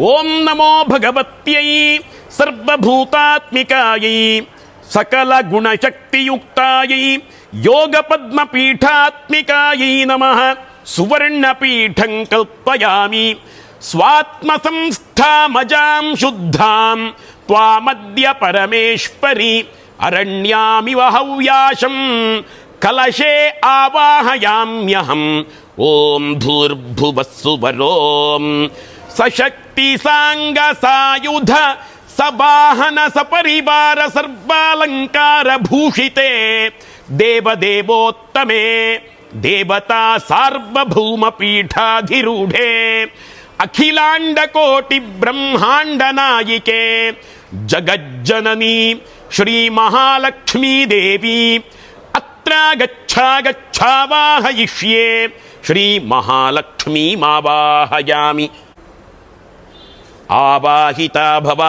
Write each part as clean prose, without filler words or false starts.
ಓಂ ನಮೋ ಭಗವತ್ಯೈ ಸರ್ವಭೂತಾತ್ಮಿಕಾಯೈ ಸಕಲ ಗುಣಶಕ್ತಿಯುಕ್ತಾಯೈ ಯೋಗ ಪದ್ಮಪೀಠಾತ್ಮಿಕಾಯೈ ನಮಃ. ಸುವರ್ಣಪೀಠಂ ಕಲ್ಪಯಾಮಿ ಸ್ವಾತ್ಮ ಸಂಸ್ಥಾಮಜಾಂ ಶುದ್ಧಾಂ ತ್ವಾಮದ್ಯ ಪರಮೇಶ್ವರಿ ಅರಣ್ಯಾಮಿವ ಹವ್ಯಾಶಂ ಕಲಶೇ ಆವಾಹಯಾಮ್ಯಹಂ. ಓಂ ಭೂರ್ಭುವಸ್ಸುವರೋಂ ಸಶಕ್ತಿ ಸಾಂಗ ಸಾಯುಧ ಸವಾಹನ ಸಪರಿವಾರ ಸರ್ವಾಲಂಕಾರ ಭೂಷಿತೆ ದೇವದೇವೋತ್ತಮೆ ದೇವತಾ ಸಾರ್ವಭೌಮ ಪೀಠಾಧಿರೂಢೆ ಅಖಿಲಾಂಡ ಕೋಟಿ ಬ್ರಹ್ಮಾಂಡ ನಾಯಿಕೆ ಜಗಜ್ಜನನಿ ಶ್ರೀ ಮಹಾಲಕ್ಷ್ಮೀ ದೇವಿ ಅತ್ರ ಗಚ್ಛಾವಾಹಯಿಷ್ಯೆ. ಶ್ರೀ ಮಹಾಲಕ್ಷ್ಮೀ ಮಾವಾಹಯಾಮಿ. ಆವಾಹಿತಾ ಭವ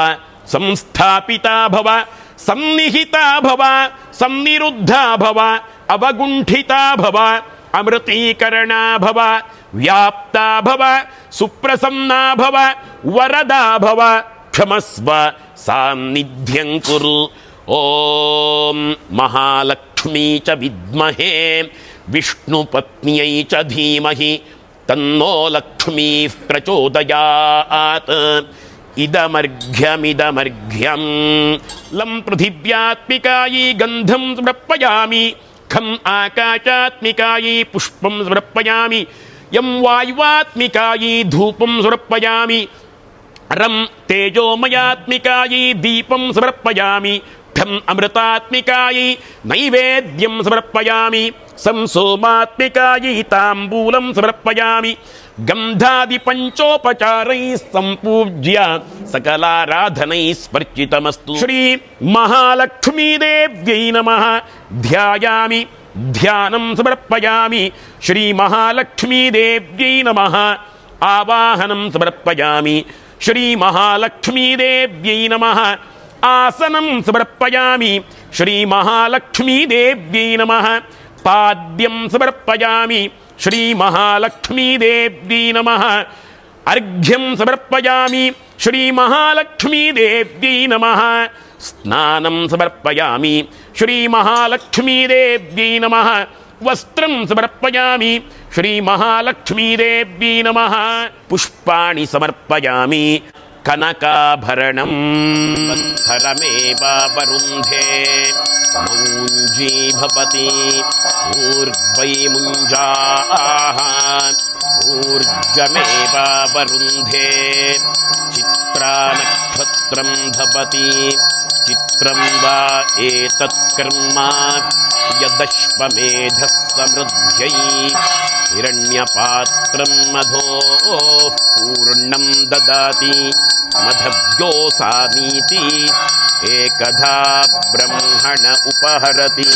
ಸಂಸ್ಥಾಪಿತಾ ಭವ ಸನ್ನಿಹಿತಾ ಭವ ಸನ್ನಿರುದ್ಧಾ ಭವ ಅವಗುಂಠಿತಾ ಭವ ಅಮೃತೀಕರಣಾ ಭವ ವ್ಯಾಪ್ತಾ ಭವ ಸುಪ್ರಸನ್ನಾ ಭವ ವರದಾ ಭವ ಕ್ಷಮಸ್ವ ಸಾನ್ನಿಧ್ಯಂ ಕುರು. ಓಂ ಮಹಾಲಕ್ಷ್ಮೀ ಚ ವಿದ್ಮಹೇ ವಿಷ್ಣುಪತ್ನ್ಯೈ ಚ ಧೀಮಹಿ ತನ್ನೋ ಲಕ್ಷ್ಮೀ ಪ್ರಚೋದಯಾತ್. ಇದಮರ್ಘ್ಯಮಿದಮರ್ಘ್ಯಂ ಲಂ ಪೃಥಿವ್ಯಾತ್ಮಿಕಾಯಿ ಗಂಧಂ ಸಮರ್ಪಯಾಮಿ ಖಂ ಆಕಾಶಾತ್ಮಿಕಾಯಿ ಪುಷ್ಪಂ ಸಮರ್ಪಯಾಮಿ ಯಂ ವಾಯುವಾತ್ಮಿಕಾಯಿ ಧೂಪಂ ಸಮರ್ಪಯಾಮಿ ರಂ ತೇಜೋಮಯಾತ್ಮಿಕಾಯಿ ದೀಪಂ ಸಮರ್ಪಯಾಮಿ ಠಂ ಅಮೃತಾತ್ಮಿಕಾಯಿ ನೈವೇದ್ಯಂ ಸಮರ್ಪಯಾಮಿ ಸಂ ಸೋಮಾತ್ಮಿಕಾಯಿ ತಾಂಬೂಲಂ ಸಮರ್ಪಯಾಮಿ ಗಂಧಾದಿ ಪಂಚೋಪಚಾರೈ ಸಂಪೂಜ್ಯ ಸಕಲಾರಾಧನೈ ಸ್ಪರ್ಚಿತಮಸ್ತು. ಶ್ರೀ ಮಹಾಲಕ್ಷ್ಮೀ ದೇವ್ಯೈ ನಮಃ. ಧ್ಯಾಯಾಮಿ ಧ್ಯಾನಂ ಸಮರ್ಪಯಾಮಿ ಶ್ರೀ ಮಹಾಲಕ್ಷ್ಮೀ ದೇವ್ಯೈ ನಮಃ. ಆವಾಹನಂ ಸಮರ್ಪಯಾಮಿ ಶ್ರೀ ಮಹಾಲಕ್ಷ್ಮೀ ದೇವ್ಯೈ ನಮಃ. ಆಸನಂ ಸಮರ್ಪಯಾಮಿ ಶ್ರೀ ಮಹಾಲಕ್ಷ್ಮೀ ದೇವ್ಯೈ ನಮಃ. ಪಾದ್ಯಂ ಸಮರ್ಪಯಾಮಿ ಶ್ರೀ ಮಹಾಲಕ್ಷ್ಮೀ ದೇವ್ಯೈ ನಮಃ. ಅರ್ಘ್ಯಂ ಸಮರ್ಪಯಾಮಿ ಶ್ರೀ ಮಹಾಲಕ್ಷ್ಮೀ ದೇವ್ಯೈ ನಮಃ. ಸ್ನಾನಂ ಸಮರ್ಪಯಾಮಿ ಶ್ರೀ ಮಹಾಲಕ್ಷ್ಮೀ ದೇವ್ಯೈ ನಮಃ. ವಸ್ತ್ರಂ ಸಮರ್ಪಯಾಮಿ ಶ್ರೀ ಮಹಾಲಕ್ಷ್ಮೀ ದೇವ್ಯೈ ನಮಃ. ಪುಷ್ಪಾಣಿ ಸಮರ್ಪಯಾಮಿ ಕನಕಾಭರಣಂ ವತ್ಸರಮೇವಾವರುಂಧೆ ಮುಂಜೀ ಭವತಿ ಊರ್ವೈ ಮುಂಜಾಃ ಊರ್ಜಮೇವಾವರುಂಧೆ ಚಿತ್ರಾನಕ್ಷತ್ರಂ ಭವತಿ ಚಿತ್ರಂ ವಾ ಏತತ್ ಕರ್ಮ ಯದಶ್ವಮೇಧಃ ಸಮೃದ್ಧೈ ಹಿರಣ್ಯಪಾತ್ರಂ ಮಧೋಃ ಪೂರ್ಣಂ ದದಾತಿ ಮಧವ್ಯೋಸಾನೀತಿ ಏಕಧಾ ಬ್ರಹ್ಮಣ ಉಪಹರತಿ.